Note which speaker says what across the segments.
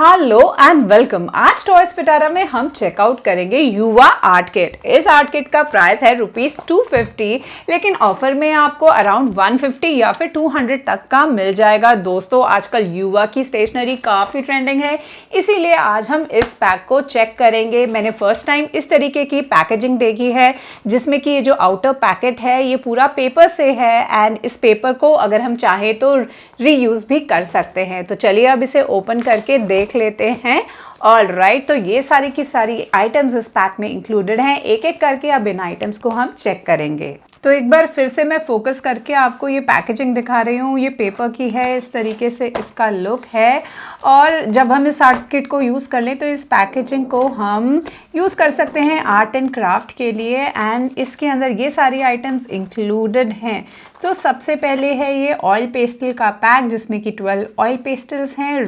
Speaker 1: Hello and welcome. आज toys पिटारा में हम चेकआउट करेंगे युवा आर्ट किट। इस आर्ट किट का प्राइस है ₹250, लेकिन ऑफर में आपको अराउंड 150 या फिर 200 तक का मिल जाएगा। दोस्तों आजकल युवा की स्टेशनरी काफ़ी ट्रेंडिंग है, इसीलिए आज हम इस पैक को चेक करेंगे। मैंने फर्स्ट टाइम इस तरीके की पैकेजिंग देखी है, जिसमें कि ये जो आउटर पैकेट है ये पूरा पेपर से है एंड इस पेपर को अगर हम चाहें तो रीयूज़ भी कर सकते हैं। तो चलिए अब इसे ओपन करके देख लेते हैं। ऑलराइट, तो ये सारी की सारी आइटम्स इस पैक में इंक्लूडेड हैं। एक एक करके अब इन आइटम्स को हम चेक करेंगे। तो एक बार फिर से मैं फोकस करके आपको ये पैकेजिंग दिखा रही हूँ। ये पेपर की है, इस तरीके से इसका लुक है। और जब हम इस आर्ट किट को यूज़ कर लें तो इस पैकेजिंग को हम यूज़ कर सकते हैं आर्ट एंड क्राफ्ट के लिए। एंड इसके अंदर ये सारी आइटम्स इंक्लूडेड हैं। तो सबसे पहले है ये ऑयल पेस्टल का पैक, जिसमें कि 12 ऑयल पेस्टल्स हैं।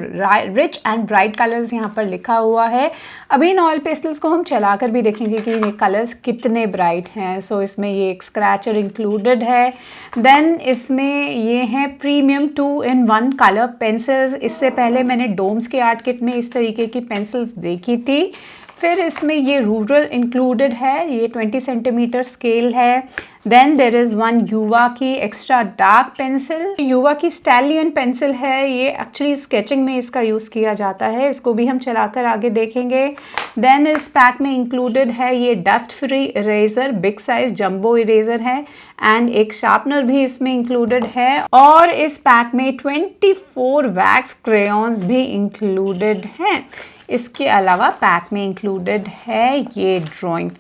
Speaker 1: रिच एंड ब्राइट कलर्स यहाँ पर लिखा हुआ है। अभी इन ऑयल पेस्टल्स को हम चलाकर भी देखेंगे कि ये कलर्स कितने ब्राइट हैं। सो इसमें ये एक स्क्रैचर इंक्लूडेड है। देन इसमें ये हैं प्रीमियम 2-in-1 कलर पेंसिल्स। इससे पहले मैंने डोम्स के आर्ट किट में इस तरीके की पेंसिल्स देखी थी। फिर इसमें ये रूरल इंक्लूडेड है, ये 20 सेंटीमीटर स्केल है। देन देर इज़ वन युवा की एक्स्ट्रा डार्क पेंसिल। युवा की स्टैलियन पेंसिल है, ये एक्चुअली स्केचिंग में इसका यूज़ किया जाता है। इसको भी हम चलाकर आगे देखेंगे। देन इस पैक में इंक्लूडेड है ये dust free eraser, big size jumbo eraser है। एंड एक शार्पनर भी इसमें इंक्लूडेड है। और इस पैक में 24 वैक्स क्रेयॉन्स भी इंक्लूडेड हैं। इसके अलावा पैक में इंक्लूडेड है ये ड्राइंग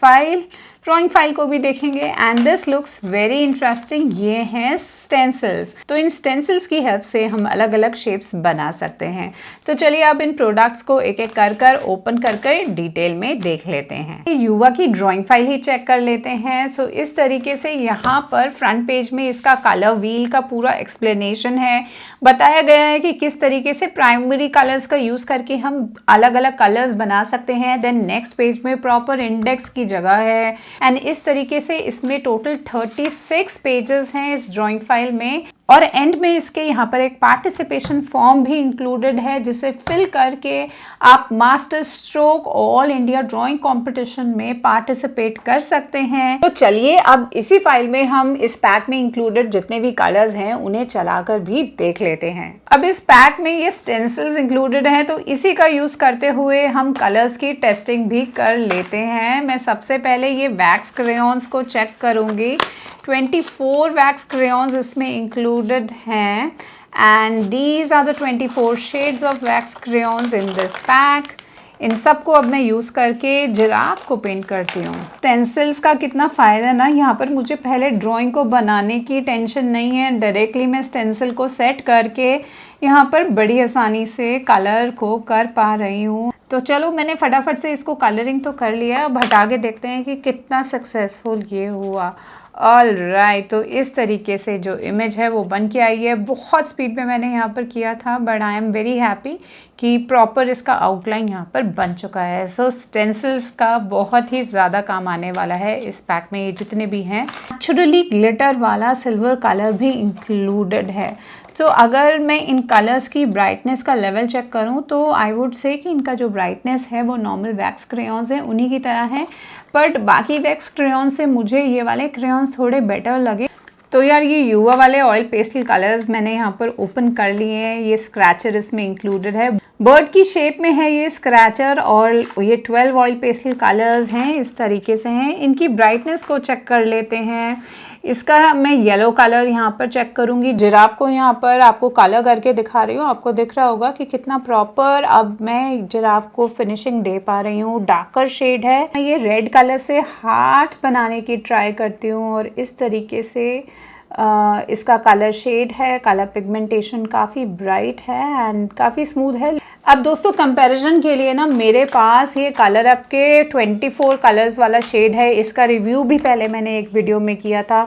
Speaker 1: फाइल को भी देखेंगे। And this looks very interesting. ये हैं स्टेंसिल्स। तो इन स्टेंसिल्स की हेल्प से हम अलग अलग शेप्स बना सकते हैं। तो चलिए अब इन प्रोडक्ट्स को एक एक कर ओपन कर डिटेल में देख लेते हैं। युवा की ड्राइंग फाइल ही चेक कर लेते हैं। सो इस तरीके से यहाँ पर फ्रंट पेज में इसका कलर व्हील का पूरा एक्सप्लेनेशन है। बताया गया है कि किस तरीके से प्राइमरी कलर्स का यूज़ करके हम अलग अलग कलर्स बना सकते हैं। देन नेक्स्ट पेज में प्रॉपर इंडेक्स की जगह है। एंड इस तरीके से इसमें टोटल 36 पेजेस हैं इस ड्राइंग फाइल में। और एंड में इसके यहाँ पर एक पार्टिसिपेशन फॉर्म भी इंक्लूडेड है, जिसे फिल करके आप master stroke all India drawing competition में पार्टिसिपेट कर सकते हैं। तो चलिए अब इसी फाइल में हम इस पैक में इंक्लूडेड जितने भी कलर्स हैं उन्हें चलाकर भी देख लेते हैं। अब इस पैक में ये स्टेंसिल्स इंक्लूडेड हैं, तो इसी का यूज करते हुए हम कलर्स की टेस्टिंग भी कर लेते हैं। मैं सबसे पहले ये वैक्स क्रेयॉन्स को चेक करूंगी। 24 वैक्स क्रेयॉन्स इसमें इंक्लूडेड हैं। And these are the 24 shades of wax crayons in this pack. इन सब को अब मैं यूज़ करके जिराफ को पेंट करती हूँ। स्टेंसिल्स का कितना फ़ायदा है ना, यहाँ पर मुझे पहले ड्राइंग को बनाने की टेंशन नहीं है। डायरेक्टली मैं स्टेंसिल को सेट करके यहाँ पर बड़ी आसानी से कलर को कर पा रही हूँ। तो चलो मैंने फटाफट से इसको कलरिंग तो कर लिया। अब हटा के देखते हैं कि कितना सक्सेसफुल ये हुआ। ऑलराइट, तो इस तरीके से जो इमेज है वो बन के आई है। बहुत स्पीड में मैंने यहाँ पर किया था, but I am very happy कि प्रॉपर इसका आउटलाइन यहाँ पर बन चुका है। सो स्टेंसिल्स का बहुत ही ज़्यादा काम आने वाला है इस पैक में। ये जितने भी हैं, नेचुरली ग्लिटर वाला सिल्वर कलर भी इंक्लूडेड है। तो अगर मैं इन कलर्स की ब्राइटनेस का लेवल चेक करूं तो आई वुड से कि इनका जो ब्राइटनेस है वो नॉर्मल वैक्स क्रेयॉन्स हैं उन्हीं की तरह है। बट बाकी वैक्स क्रेयॉन्स से मुझे ये वाले क्रेयॉन्स थोड़े बेटर लगे। तो यार ये युवा वाले ऑयल पेस्टल कलर्स मैंने यहाँ पर ओपन कर लिए हैं। ये स्क्रैचर इसमें इंक्लूडेड है, बर्ड की शेप में है ये स्क्रैचर। और ये 12 ऑयल पेस्टल कलर्स हैं, इस तरीके से हैं। इनकी ब्राइटनेस को चेक कर लेते हैं। इसका मैं येलो कलर यहाँ पर चेक करूँगी। जिराफ को यहाँ पर आपको कलर करके दिखा रही हूँ, आपको दिख रहा होगा कि कितना प्रॉपर अब मैं जिराफ को फिनिशिंग दे पा रही हूँ। डार्कर शेड है। मैं ये रेड कलर से हार्ट बनाने की ट्राई करती हूँ और इस तरीके से इसका कलर शेड है। कलर पिगमेंटेशन काफ़ी ब्राइट है एंड काफ़ी स्मूथ है। अब दोस्तों कंपैरिजन के लिए ना मेरे पास ये कलर अप के 24 कलर्स वाला शेड है। इसका रिव्यू भी पहले मैंने एक वीडियो में किया था।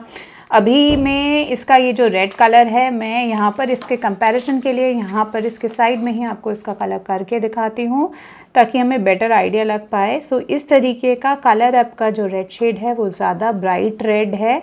Speaker 1: अभी मैं इसका ये जो रेड कलर है, मैं यहाँ पर इसके कंपैरिजन के लिए यहाँ पर इसके साइड में ही आपको इसका कलर करके दिखाती हूँ, ताकि हमें बेटर आइडिया लग पाए। सो इस तरीके का कलर अप का जो रेड शेड है वो ज़्यादा ब्राइट रेड है।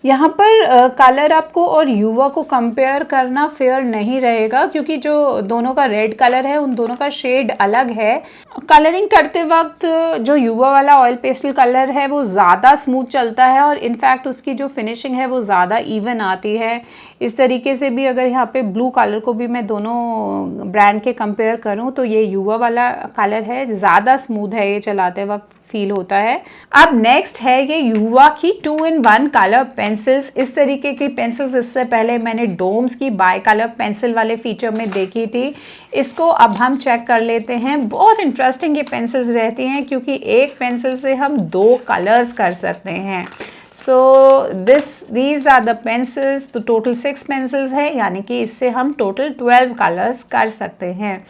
Speaker 1: यहाँ पर कलर आपको और युवा को कंपेयर करना फेयर नहीं रहेगा, क्योंकि जो दोनों का रेड कलर है उन दोनों का शेड अलग है। कलरिंग करते वक्त जो युवा वाला ऑयल पेस्टल कलर है वो ज़्यादा स्मूथ चलता है और इनफैक्ट उसकी जो फिनिशिंग है वो ज़्यादा इवन आती है। इस तरीके से भी अगर यहाँ पे ब्लू कलर को भी मैं दोनों ब्रांड के कंपेयर करूँ तो ये युवा वाला कलर है, ज़्यादा स्मूथ है, ये चलाते वक्त फील होता है। अब नेक्स्ट है ये युवा की 2-in-1 कलर पेंसिल्स। इस तरीके की पेंसिल्स इससे पहले मैंने डोम्स की बाय कलर पेंसिल वाले फीचर में देखी थी। इसको अब हम चेक कर लेते हैं। बहुत इंटरेस्टिंग ये पेंसिल्स रहती हैं क्योंकि एक पेंसिल से हम 2 कलर्स कर सकते हैं। So these are the pencils. तो टोटल 6 पेंसिल्स है, यानी कि इससे हम टोटल 12 कलर्स कर सकते हैं।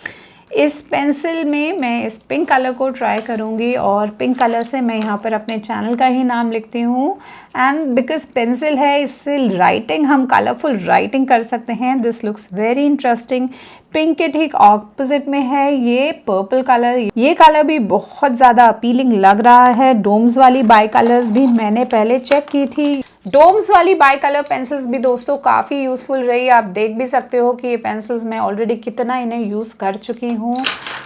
Speaker 1: इस पेंसिल में मैं इस पिंक कलर को ट्राई करूँगी और पिंक कलर से मैं यहाँ पर अपने चैनल का ही नाम लिखती हूँ। एंड बिकॉज पेंसिल है, इससे राइटिंग हम कलरफुल राइटिंग कर सकते हैं। This looks very interesting. Pink के ठीक ऑपोजिट में है ये पर्पल कलर। ये कलर भी बहुत ज़्यादा अपीलिंग लग रहा है। डोम्स वाली बाई कलर्स भी मैंने पहले चेक की थी। डोम्स वाली बाई कलर पेंसिल्स भी दोस्तों काफ़ी यूज़फुल रही। आप देख भी सकते हो कि ये पेंसिल्स मैं ऑलरेडी कितना इन्हें यूज़ कर चुकी हूँ।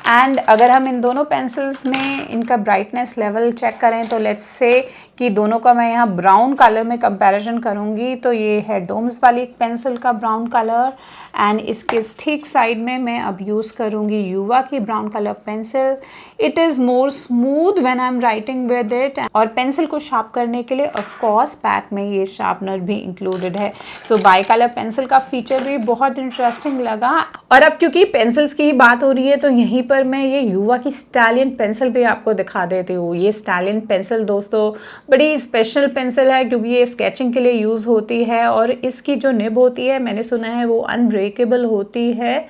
Speaker 1: एंड अगर हम इन दोनों पेंसिल्स में इनका ब्राइटनेस लेवल चेक करें तो लेट्स से कि दोनों का मैं यहाँ ब्राउन कलर में कंपैरिजन करूँगी तो ये है डोम्स वाली पेंसिल का ब्राउन कलर एंड इसके ठीक साइड में मैं अब यूज़ करूँगी युवा की brown colour pencil. It is more smooth when I am writing with it. और पेंसिल को शार्प करने के लिए ऑफ कोर्स पैक में ये शार्पनर भी इंक्लूडेड है। सो बाई कलर पेंसिल का फीचर भी बहुत इंटरेस्टिंग लगा। और अब क्योंकि पेंसिल्स की बात हो रही है तो यहीं पर मैं ये युवा की स्टैलियन पेंसिल भी आपको दिखा देती हूँ। ये स्टैलियन पेंसिल दोस्तों बड़ी स्पेशल पेंसिल है क्योंकि ये स्केचिंग के लिए यूज़ होती है और इसकी जो निब होती है मैंने सुना है वो अनब्रेकेबल होती है।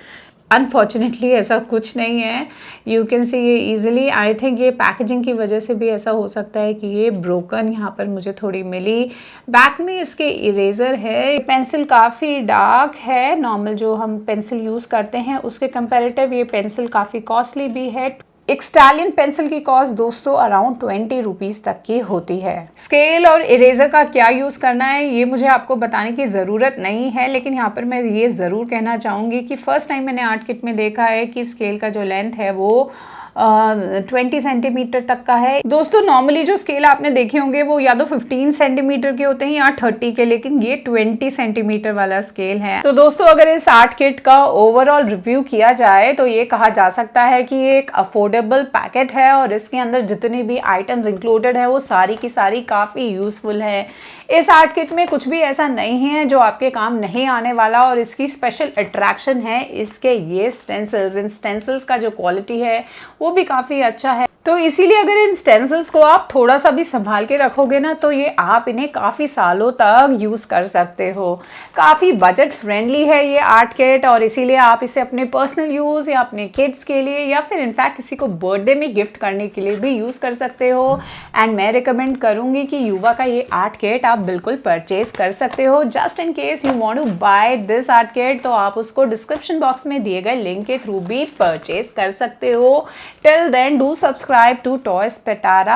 Speaker 1: अनफॉर्चुनेटली ऐसा कुछ नहीं है। यू कैन सी ये ईजिली। आई थिंक ये पैकेजिंग की वजह से भी ऐसा हो सकता है कि ये ब्रोकन यहाँ पर मुझे थोड़ी मिली। बैक में इसके इरेजर है। पेंसिल काफ़ी डार्क है। नॉर्मल जो हम पेंसिल यूज़ करते हैं उसके कंपैरेटिव ये पेंसिल काफ़ी कॉस्टली भी है। एक स्टैलियन पेंसिल की कॉस्ट दोस्तों अराउंड 20 रुपीज़ तक की होती है। स्केल और इरेजर का क्या यूज़ करना है ये मुझे आपको बताने की ज़रूरत नहीं है, लेकिन यहाँ पर मैं ये ज़रूर कहना चाहूँगी कि फर्स्ट टाइम मैंने आर्ट किट में देखा है कि स्केल का जो लेंथ है वो 20 सेंटीमीटर तक का है। दोस्तों नॉर्मली जो स्केल आपने देखे होंगे वो या तो 15 सेंटीमीटर के होते हैं या 30 के, लेकिन ये 20 सेंटीमीटर वाला स्केल है। तो दोस्तों अगर इस आर्ट किट का ओवरऑल रिव्यू किया जाए तो ये कहा जा सकता है कि ये एक अफोर्डेबल पैकेट है और इसके अंदर जितनी भी आइटम्स इंक्लूडेड है वो सारी की सारी काफ़ी यूजफुल है। इस आर्ट किट में कुछ भी ऐसा नहीं है जो आपके काम नहीं आने वाला और इसकी स्पेशल अट्रैक्शन है इसके ये स्टेंसिल्स। इन स्टेंसिल्स का जो क्वालिटी है वो भी काफ़ी अच्छा है। तो इसीलिए अगर इन स्टेंसिल्स को आप थोड़ा सा भी संभाल के रखोगे ना तो ये आप इन्हें काफ़ी सालों तक यूज़ कर सकते हो। काफ़ी बजट फ्रेंडली है ये आर्ट किट और इसीलिए आप इसे अपने पर्सनल यूज़ या अपने किड्स के लिए या फिर इनफैक्ट किसी को बर्थडे में गिफ्ट करने के लिए भी यूज़ कर सकते हो। एंड मैं रिकमेंड करूँगी कि युवा का ये आर्ट किट आप बिल्कुल परचेज कर सकते हो। Just in case you want to buy this art kit तो आप उसको डिस्क्रिप्शन बॉक्स में दिए गए लिंक के थ्रू भी परचेज कर सकते हो। Till then do subscribe to Toys Petara.